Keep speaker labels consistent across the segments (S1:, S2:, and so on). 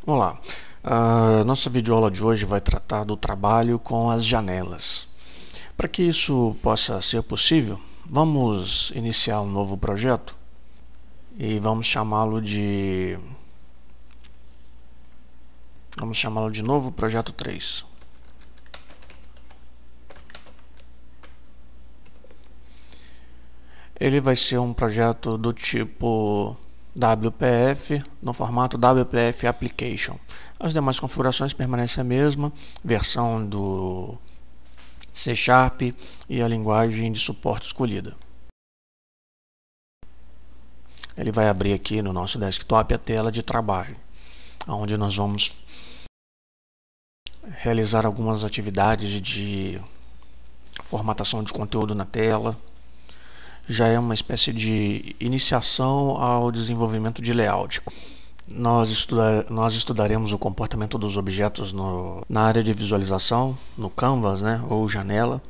S1: Olá, a nossa videoaula de hoje vai tratar do trabalho com as janelas. Para que isso possa ser possível, vamos iniciar um novo projeto e vamos chamá-lo de novo projeto 3. Ele vai ser um projeto do tipo WPF, no formato WPF Application. As demais configurações permanecem a mesma, versão do C# e a linguagem de suporte escolhida. Ele vai abrir aqui no nosso desktop a tela de trabalho, onde nós vamos realizar algumas atividades de formatação de conteúdo na tela. Já é uma espécie de iniciação ao desenvolvimento de layout. Nós estudaremos o comportamento dos objetos na área de visualização, no Canvas, ou janela.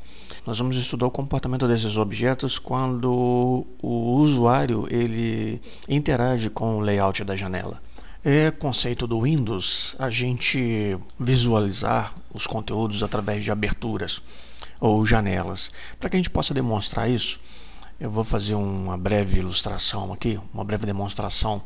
S1: Nós vamos estudar o comportamento desses objetos quando o usuário ele interage com o layout da janela. É conceito do Windows a gente visualizar os conteúdos através de aberturas ou janelas. Para que a gente possa demonstrar isso, eu vou fazer uma breve ilustração aqui, uma breve demonstração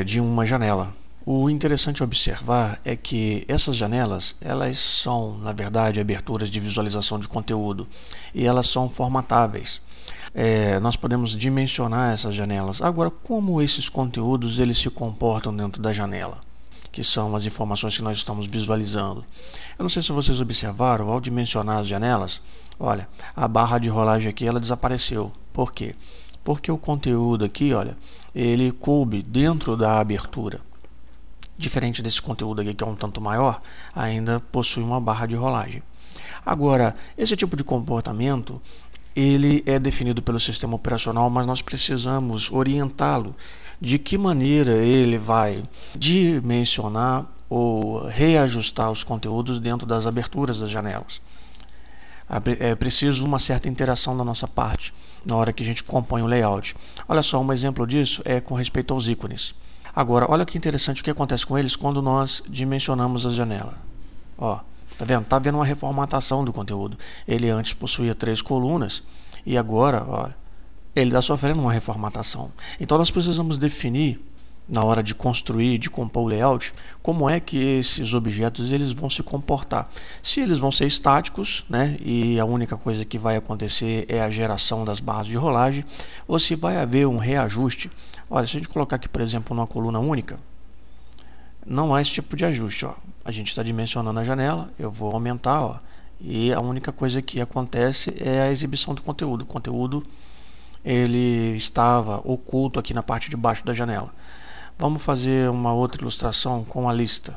S1: de uma janela. O interessante observar é que essas janelas, elas são, na verdade, aberturas de visualização de conteúdo e elas são formatáveis. Nós podemos dimensionar essas janelas. Agora, como esses conteúdos eles se comportam dentro da janela? Que são as informações que nós estamos visualizando. Eu não sei se vocês observaram, ao dimensionar as janelas, olha, a barra de rolagem aqui ela desapareceu. Por quê? Porque o conteúdo aqui, olha, ele coube dentro da abertura. Diferente desse conteúdo aqui que é um tanto maior, ainda possui uma barra de rolagem. Agora, esse tipo de comportamento ele é definido pelo sistema operacional, mas nós precisamos orientá-lo de que maneira ele vai dimensionar ou reajustar os conteúdos dentro das aberturas das janelas. É preciso uma certa interação da nossa parte na hora que a gente compõe o layout. Olha só, um exemplo disso é com respeito aos ícones. Agora, olha que interessante o que acontece com eles quando nós dimensionamos a janela. Ó, tá vendo? Tá vendo uma reformatação do conteúdo. Ele antes possuía 3 colunas e agora, olha, ele está sofrendo uma reformatação. Então nós precisamos definir, na hora de construir, de compor o layout, como é que esses objetos eles vão se comportar. Se eles vão ser estáticos, e a única coisa que vai acontecer é a geração das barras de rolagem, ou se vai haver um reajuste. Olha, se a gente colocar aqui, por exemplo, numa coluna única, não há esse tipo de ajuste. Ó. A gente está dimensionando a janela, eu vou aumentar, ó, e a única coisa que acontece é a exibição do conteúdo. O conteúdo ele estava oculto aqui na parte de baixo da janela. Vamos fazer uma outra ilustração com a lista.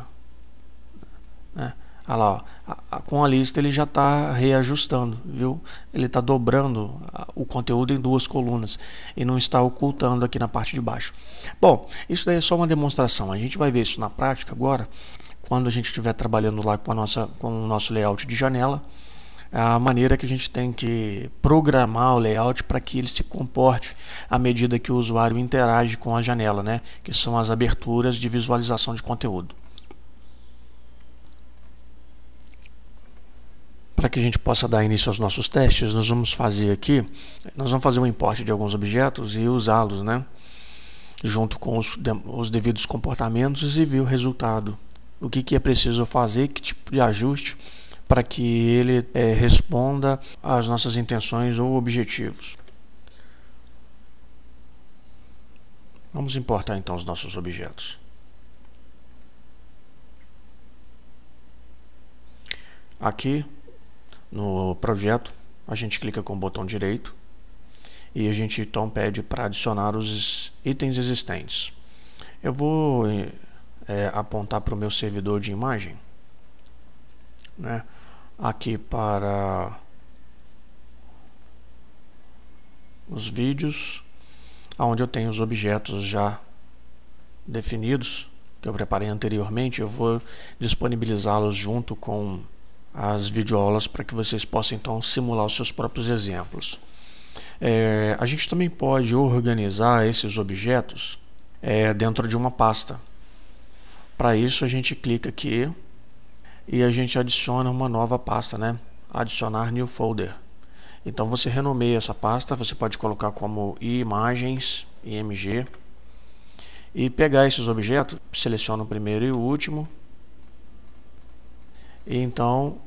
S1: Olha lá, ó. Com a lista ele já está reajustando, viu? Ele está dobrando o conteúdo em 2 colunas e não está ocultando aqui na parte de baixo. Bom, isso daí é só uma demonstração. A gente vai ver isso na prática agora, quando a gente estiver trabalhando lá com o nosso layout de janela. A maneira que a gente tem que programar o layout para que ele se comporte à medida que o usuário interage com a janela, que são as aberturas de visualização de conteúdo. Para que a gente possa dar início aos nossos testes, nós vamos fazer um import de alguns objetos e usá-los, junto com os devidos comportamentos e ver o resultado. O que é preciso fazer, que tipo de ajuste para que ele responda às nossas intenções ou objetivos. Vamos importar então os nossos objetos. Aqui no projeto a gente clica com o botão direito e a gente então pede para adicionar os itens existentes. Eu vou apontar para o meu servidor de imagem, aqui para os vídeos, onde eu tenho os objetos já definidos que eu preparei anteriormente. Eu vou disponibilizá-los junto com as videoaulas para que vocês possam então simular os seus próprios exemplos. A gente também pode organizar esses objetos dentro de uma pasta. Para isso a gente clica aqui e a gente adiciona uma nova pasta, né? Adicionar new folder. Então você renomeia essa pasta, você pode colocar como imagens, img, e pegar esses objetos, seleciona o primeiro e o último, e então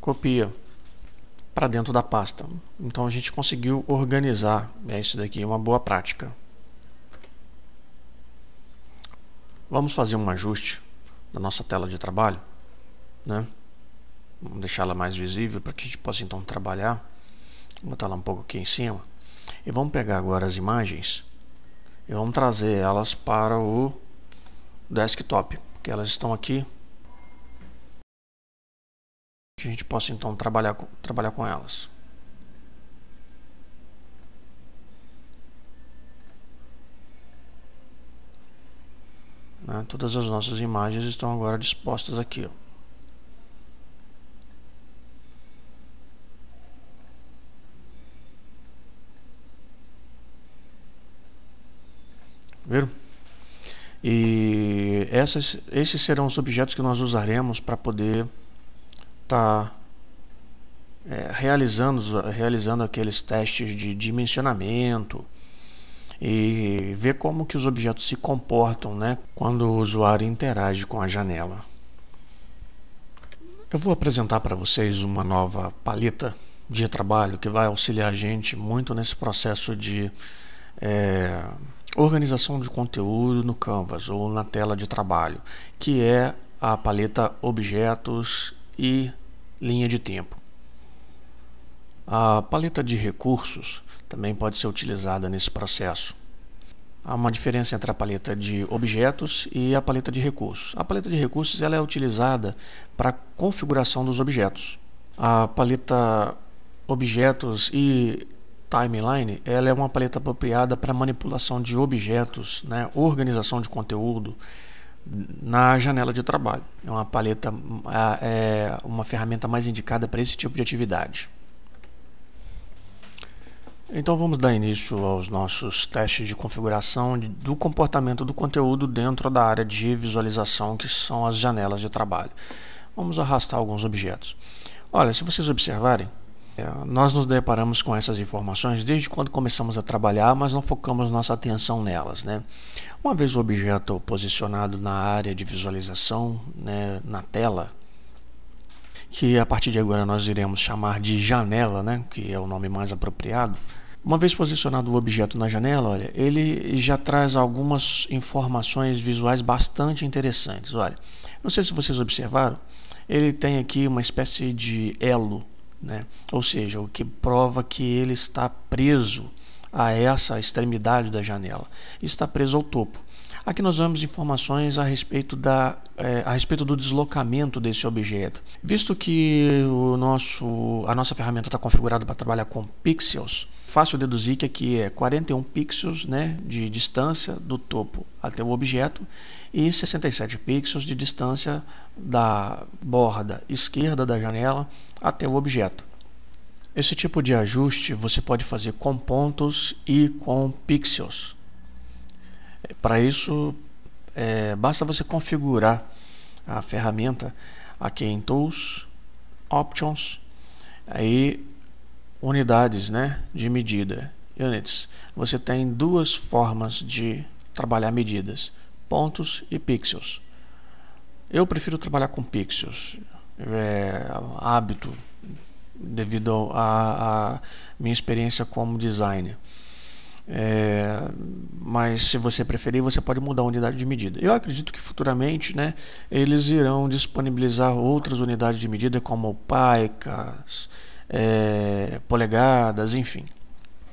S1: copia para dentro da pasta. Então a gente conseguiu organizar. Isso daqui é uma boa prática. Vamos fazer um ajuste da nossa tela de trabalho, né? Vamos deixá-la mais visível para que a gente possa então trabalhar. Vou botar ela um pouco aqui em cima. E vamos pegar agora as imagens e vamos trazer elas para o desktop, porque elas estão aqui. Que a gente possa então trabalhar com elas. Né? Todas as nossas imagens estão agora dispostas aqui. Ó. Viram? E esses serão os objetos que nós usaremos para poder estar realizando aqueles testes de dimensionamento e ver como que os objetos se comportam, né, quando o usuário interage com a janela. Eu vou apresentar para vocês uma nova paleta de trabalho que vai auxiliar a gente muito nesse processo de organização de conteúdo no Canvas ou na tela de trabalho, que é a paleta Objetos e Linha de Tempo. A paleta de recursos também pode ser utilizada nesse processo. Há uma diferença entre a paleta de objetos e a paleta de recursos. A paleta de recursos ela é utilizada para a configuração dos objetos. A paleta objetos e timeline ela é uma paleta apropriada para manipulação de objetos, né, organização de conteúdo na janela de trabalho. É uma paleta, uma ferramenta mais indicada para esse tipo de atividade. Então vamos dar início aos nossos testes de configuração do comportamento do conteúdo dentro da área de visualização, que são as janelas de trabalho. Vamos arrastar alguns objetos. Olha, se vocês observarem, nós nos deparamos com essas informações desde quando começamos a trabalhar, mas não focamos nossa atenção nelas, né? Uma vez o objeto posicionado na área de visualização, né, na tela, que a partir de agora nós iremos chamar de janela, né, que é o nome mais apropriado. Uma vez posicionado o objeto na janela, olha, ele já traz algumas informações visuais bastante interessantes. Olha, não sei se vocês observaram, ele tem aqui uma espécie de elo, né? Ou seja, o que prova que ele está preso a essa extremidade da janela, está preso ao topo. Aqui nós vemos informações a respeito do deslocamento desse objeto. Visto que a nossa ferramenta está configurada para trabalhar com pixels, fácil deduzir que aqui é 41 pixels, né, de distância do topo até o objeto e 67 pixels de distância da borda esquerda da janela até o objeto. Esse tipo de ajuste você pode fazer com pontos e com pixels. Para isso, basta você configurar a ferramenta aqui em Tools, Options, aí unidades, né, de medida, Units. Você tem duas formas de trabalhar medidas, pontos e pixels. Eu prefiro trabalhar com pixels, hábito, devido à minha experiência como designer. Mas se você preferir, você pode mudar a unidade de medida. Eu acredito que futuramente, né, eles irão disponibilizar outras unidades de medida como paicas, polegadas, enfim.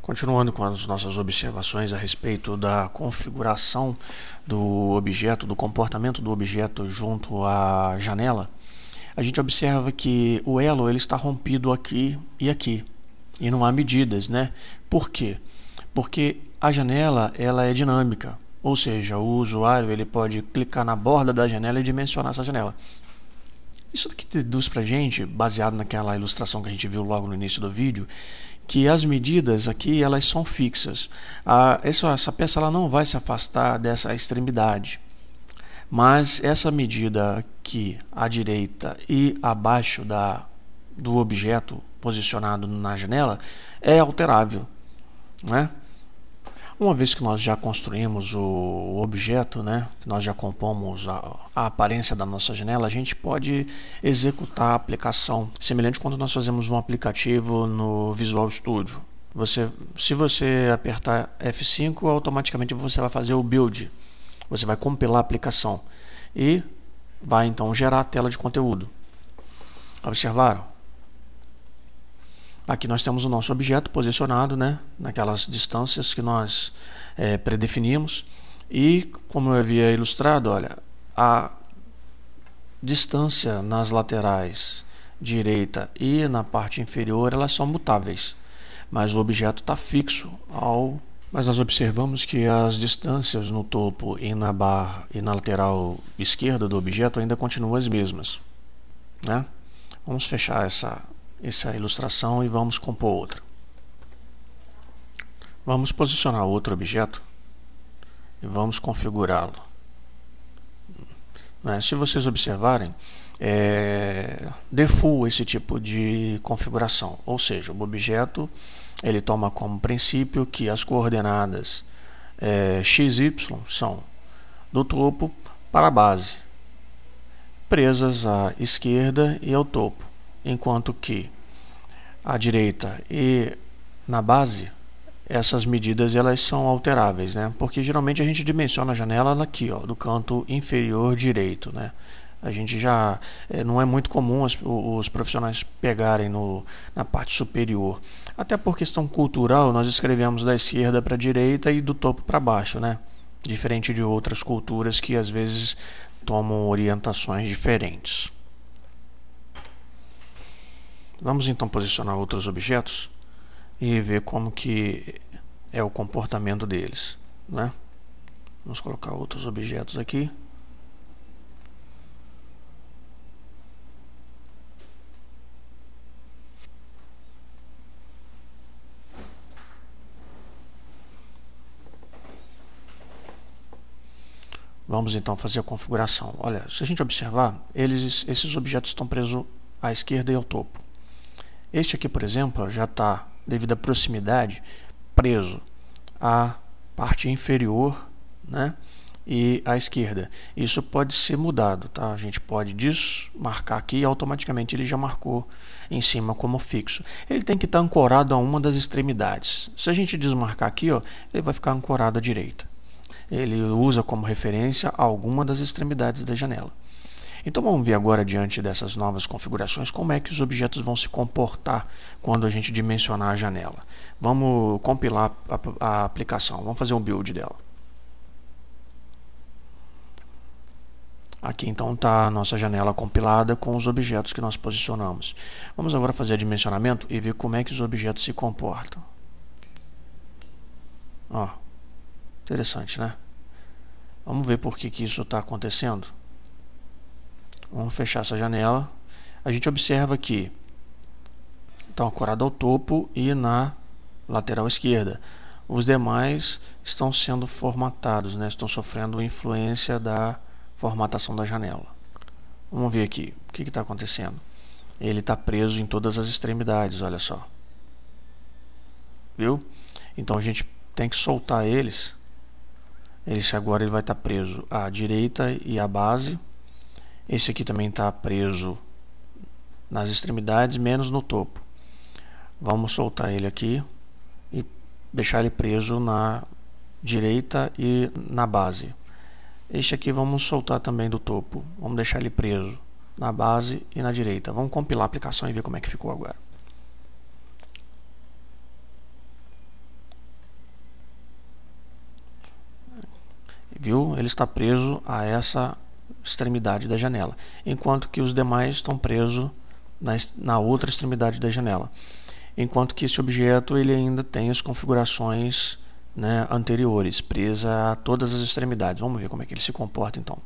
S1: Continuando com as nossas observações a respeito da configuração do objeto, do comportamento do objeto junto à janela, a gente observa que o elo ele está rompido aqui e não há medidas, né? Por quê? Porque a janela ela é dinâmica, ou seja, o usuário ele pode clicar na borda da janela e dimensionar essa janela. Isso daqui deduz para a gente, baseado naquela ilustração que a gente viu logo no início do vídeo, que as medidas aqui elas são fixas. Essa peça ela não vai se afastar dessa extremidade, mas essa medida aqui à direita e abaixo do objeto posicionado na janela é alterável, né? Uma vez que nós já construímos o objeto, né, que nós já compomos a aparência da nossa janela, a gente pode executar a aplicação, semelhante quando nós fazemos um aplicativo no Visual Studio. Se você apertar F5, automaticamente você vai fazer o build, você vai compilar a aplicação e vai então gerar a tela de conteúdo. Observaram? Aqui nós temos o nosso objeto posicionado, né, naquelas distâncias que nós predefinimos. E, como eu havia ilustrado, olha, a distância nas laterais direita e na parte inferior elas são mutáveis, mas o objeto está fixo Mas nós observamos que as distâncias no topo e na barra e na lateral esquerda do objeto ainda continuam as mesmas, né? Vamos fechar essa ilustração e vamos compor outra. Vamos posicionar outro objeto e vamos configurá-lo. Se vocês observarem, default esse tipo de configuração, ou seja, o objeto ele toma como princípio que as coordenadas x, y são do topo para a base, presas à esquerda e ao topo, enquanto que à direita e na base essas medidas elas são alteráveis, né? Porque geralmente a gente dimensiona a janela aqui, ó, do canto inferior direito, né? A gente já não é muito comum os profissionais pegarem na parte superior, até por questão cultural nós escrevemos da esquerda para a direita e do topo para baixo, né? Diferente de outras culturas que às vezes tomam orientações diferentes. Vamos então posicionar outros objetos e ver como que é o comportamento deles, né? Vamos colocar outros objetos aqui. Vamos então fazer a configuração. Olha, se a gente observar, esses objetos estão presos à esquerda e ao topo. Este aqui, por exemplo, já está, devido à proximidade, preso à parte inferior, né, e à esquerda. Isso pode ser mudado, tá? A gente pode desmarcar aqui e automaticamente ele já marcou em cima como fixo. Ele tem que estar ancorado a uma das extremidades. Se a gente desmarcar aqui, ó, ele vai ficar ancorado à direita. Ele usa como referência alguma das extremidades da janela. Então vamos ver agora, diante dessas novas configurações, como é que os objetos vão se comportar quando a gente dimensionar a janela. Vamos compilar a aplicação, vamos fazer um build dela. Aqui então está a nossa janela compilada com os objetos que nós posicionamos. Vamos agora fazer dimensionamento e ver como é que os objetos se comportam. Ó, interessante, né? Vamos ver por que isso está acontecendo. Vamos fechar essa janela. A gente observa que está ancorado ao topo e na lateral esquerda. Os demais estão sendo formatados, né? Estão sofrendo influência da formatação da janela. Vamos ver aqui o que está acontecendo. Ele está preso em todas as extremidades, olha só. Viu? Então a gente tem que soltar eles. Esse agora ele vai estar preso à direita e à base. Esse aqui também está preso nas extremidades, menos no topo. Vamos soltar ele aqui e deixar ele preso na direita e na base. Este aqui vamos soltar também do topo. Vamos deixar ele preso na base e na direita. Vamos compilar a aplicação e ver como é que ficou agora. Viu? Ele está preso a essa extremidade da janela, enquanto que os demais estão presos na outra extremidade da janela. Enquanto que esse objeto ele ainda tem as configurações, né, anteriores, presa a todas as extremidades. Vamos ver como é que ele se comporta então.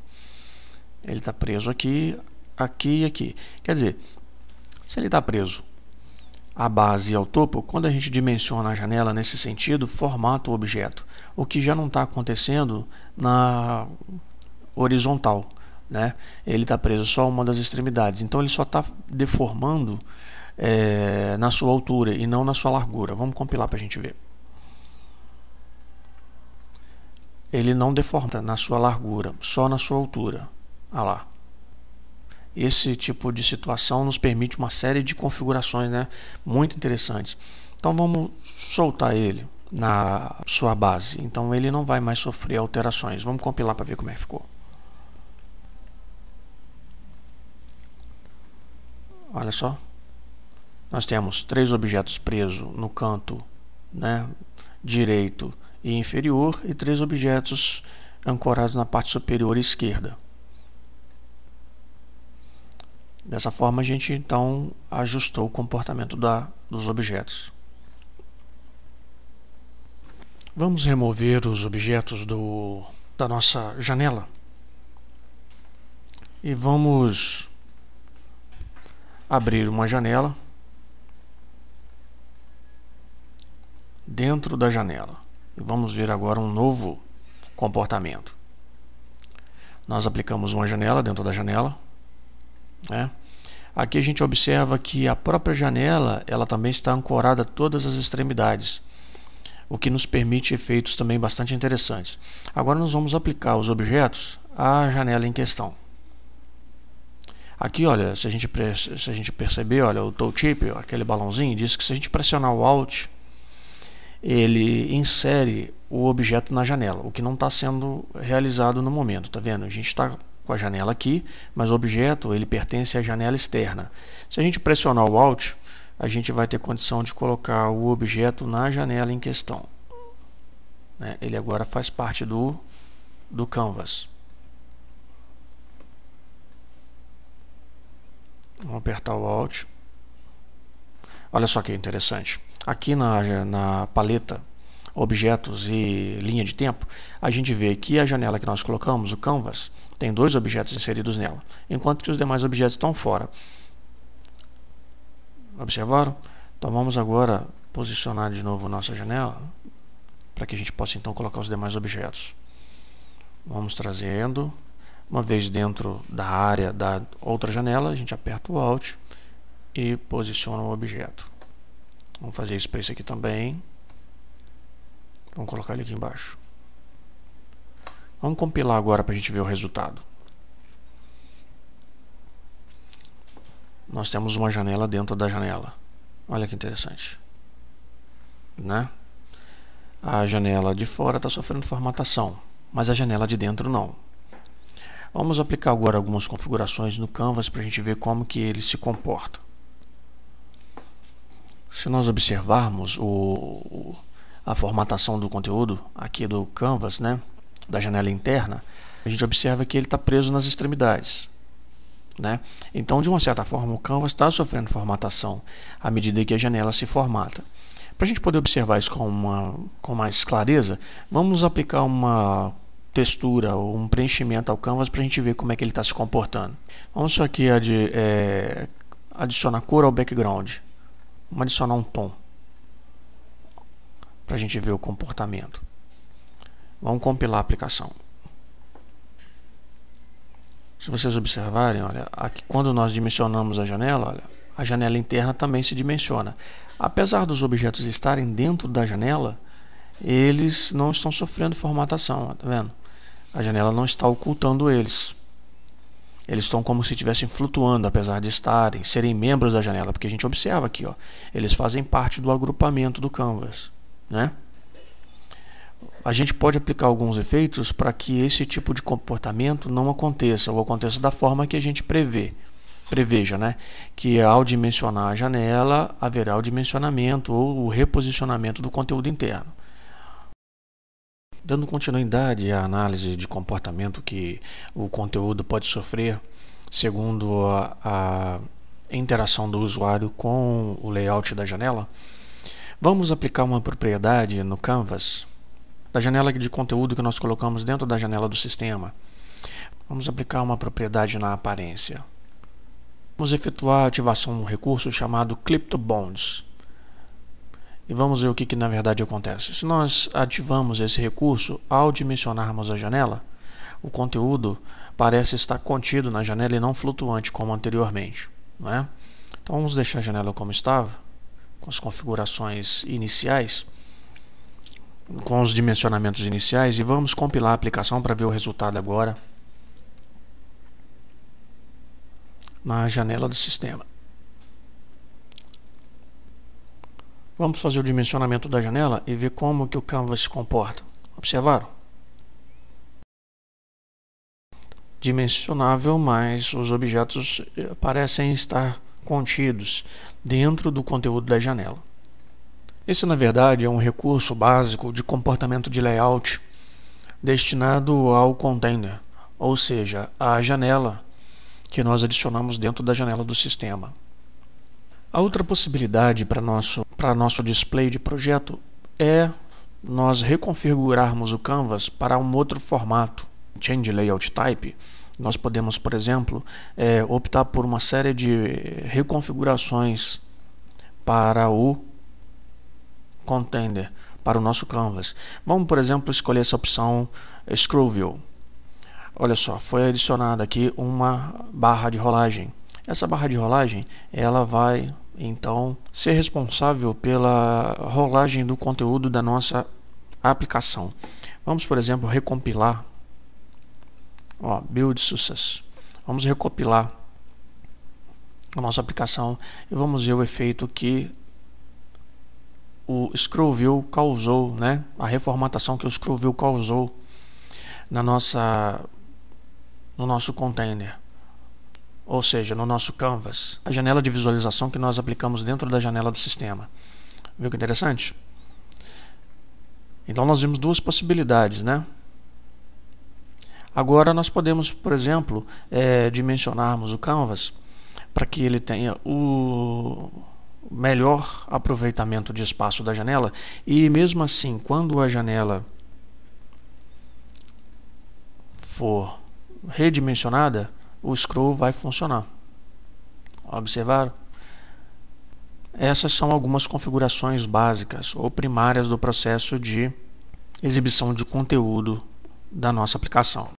S1: Ele está preso aqui aqui e aqui. Quer dizer, se ele está preso à base e ao topo, quando a gente dimensiona a janela nesse sentido, formata o objeto, o que já não está acontecendo na horizontal, né? Ele está preso só a uma das extremidades, então ele só está deformando na sua altura e não na sua largura. Vamos compilar para a gente ver. Ele não deforma na sua largura, só na sua altura. Olha lá. Esse tipo de situação nos permite uma série de configurações, né, muito interessantes. Então vamos soltar ele na sua base. Então ele não vai mais sofrer alterações. Vamos compilar para ver como é que ficou. Olha só. Nós temos 3 objetos presos no canto, né, direito e inferior e 3 objetos ancorados na parte superior e esquerda. Dessa forma a gente então ajustou o comportamento dos objetos. Vamos remover os objetos da nossa janela e vamos abrir uma janela dentro da janela. E vamos ver agora um novo comportamento. Nós aplicamos uma janela dentro da janela, né? Aqui a gente observa que a própria janela ela também está ancorada a todas as extremidades, o que nos permite efeitos também bastante interessantes. Agora nós vamos aplicar os objetos à janela em questão. Aqui, olha, se a gente perceber, olha, o tooltip, aquele balãozinho, diz que se a gente pressionar o Alt, ele insere o objeto na janela, o que não está sendo realizado no momento, tá vendo? A gente está com a janela aqui, mas o objeto ele pertence à janela externa. Se a gente pressionar o Alt, a gente vai ter condição de colocar o objeto na janela em questão, né? Ele agora faz parte do Canvas. Vamos apertar o Alt. Olha só que interessante. Aqui na paleta Objetos e Linha de Tempo, a gente vê que a janela que nós colocamos, o Canvas, tem 2 objetos inseridos nela, enquanto que os demais objetos estão fora. Observaram? Então vamos agora posicionar de novo nossa janela para que a gente possa então colocar os demais objetos. Vamos trazendo, uma vez dentro da área da outra janela, a gente aperta o Alt e posiciona o objeto. Vamos fazer isso para esse aqui também. Vamos colocar ele aqui embaixo. Vamos compilar agora para a gente ver o resultado. Nós temos uma janela dentro da janela. Olha que interessante, né? A janela de fora está sofrendo formatação, mas a janela de dentro não. Vamos aplicar agora algumas configurações no Canvas para a gente ver como que ele se comporta. Se nós observarmos a formatação do conteúdo aqui do Canvas, né, da janela interna, a gente observa que ele está preso nas extremidades, né? Então, de uma certa forma, o Canvas está sofrendo formatação à medida que a janela se formata. Para a gente poder observar isso com mais clareza, vamos aplicar uma textura ou um preenchimento ao Canvas para a gente ver como é que ele está se comportando. Vamos só aqui adicionar cor ao background. Vamos adicionar um tom para a gente ver o comportamento. Vamos compilar a aplicação. Se vocês observarem, olha, aqui, quando nós dimensionamos a janela, olha, a janela interna também se dimensiona. Apesar dos objetos estarem dentro da janela, eles não estão sofrendo formatação, tá vendo? A janela não está ocultando eles. Eles estão como se estivessem flutuando, apesar de serem membros da janela, porque a gente observa aqui, ó, eles fazem parte do agrupamento do Canvas, né? A gente pode aplicar alguns efeitos para que esse tipo de comportamento não aconteça, ou aconteça da forma que a gente preveja, né? Que ao dimensionar a janela, haverá o dimensionamento ou o reposicionamento do conteúdo interno. Dando continuidade à análise de comportamento que o conteúdo pode sofrer segundo a interação do usuário com o layout da janela, vamos aplicar uma propriedade no Canvas da janela de conteúdo que nós colocamos dentro da janela do sistema. Vamos aplicar uma propriedade na aparência. Vamos efetuar a ativação de um recurso chamado CryptoBonds. E vamos ver o que na verdade acontece. Se nós ativamos esse recurso, ao dimensionarmos a janela, o conteúdo parece estar contido na janela e não flutuante como anteriormente, não é? Então vamos deixar a janela como estava, com as configurações iniciais, com os dimensionamentos iniciais, e vamos compilar a aplicação para ver o resultado agora na janela do sistema. Vamos fazer o dimensionamento da janela e ver como que o Canvas se comporta. Observaram? Dimensionável, mas os objetos parecem estar contidos dentro do conteúdo da janela. Esse, na verdade, é um recurso básico de comportamento de layout destinado ao container, ou seja, à janela que nós adicionamos dentro da janela do sistema. A outra possibilidade para nosso display de projeto é nós reconfigurarmos o Canvas para um outro formato. Change Layout Type, nós podemos, por exemplo, optar por uma série de reconfigurações para o container, para o nosso Canvas. Vamos, por exemplo, escolher essa opção Scroll View. Olha só, foi adicionada aqui uma barra de rolagem. Essa barra de rolagem, ela vai então ser responsável pela rolagem do conteúdo da nossa aplicação. Vamos, por exemplo, recompilar. Build Success. Vamos recopilar a nossa aplicação e vamos ver o efeito que o Scroll View causou, né? A reformatação que o Scroll View causou no nosso container, ou seja, no nosso Canvas, a janela de visualização que nós aplicamos dentro da janela do sistema. Viu que interessante? Então nós vimos duas possibilidades, né? Agora nós podemos, por exemplo, dimensionarmos o Canvas para que ele tenha o melhor aproveitamento de espaço da janela, e mesmo assim, quando a janela for redimensionada, o scroll vai funcionar. Observaram? Essas são algumas configurações básicas ou primárias do processo de exibição de conteúdo da nossa aplicação.